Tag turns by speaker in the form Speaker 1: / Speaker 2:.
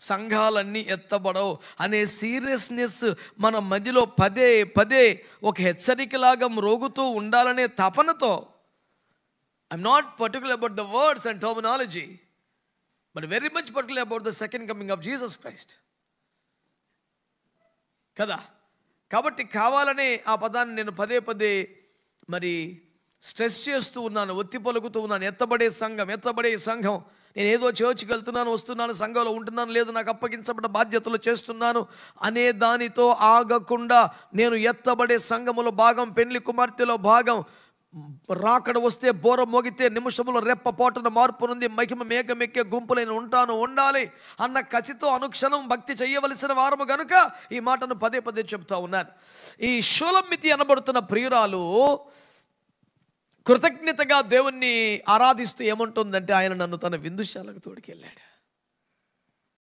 Speaker 1: సంఘాలన్నీ ఎత్తబడవు అనే సీరియస్నెస్ మన మధ్యలో పదే పదే ఒక హెచ్చరికలాగా మ్రోగుతూ ఉండాలనే తపనతో, I'm not particular about the words and terminology, but very much particular about the second coming of Jesus Christ కదా. కాబట్టి కావాలనే ఆ పదాన్ని నేను పదే పదే మరి స్ట్రెస్ చేస్తూ ఉన్నాను, ఒత్తి పలుకుతూ ఉన్నాను. ఎత్తబడే సంఘం. నేను ఏదో చర్చ్కి వెళ్తున్నాను, వస్తున్నాను, సంఘంలో ఉంటున్నాను, లేదు నాకు అప్పగించబడ్డ బాధ్యతలు చేస్తున్నాను అనే దానితో ఆగకుండా నేను ఎత్తబడే సంఘములో భాగం, పెళ్లి కుమార్తెలో భాగం, రాకడ వస్తే బోర మోగితే నిమిషములో రెప్పపాటున మార్పు నుండి మహిమ మేఘమెక్కే గుంపులైన ఉండాలి అన్న కసితో అనుక్షణం భక్తి చేయవలసిన వారము గనుక ఈ మాటను పదే పదే చెప్తా ఉన్నాను. ఈ షూలమ్మితి అనబడుతున్న ప్రియురాలు కృతజ్ఞతగా దేవుణ్ణి ఆరాధిస్తూ ఏమంటుందంటే, ఆయన నన్ను తన విందుశాలకు తోడుకెళ్ళాడు.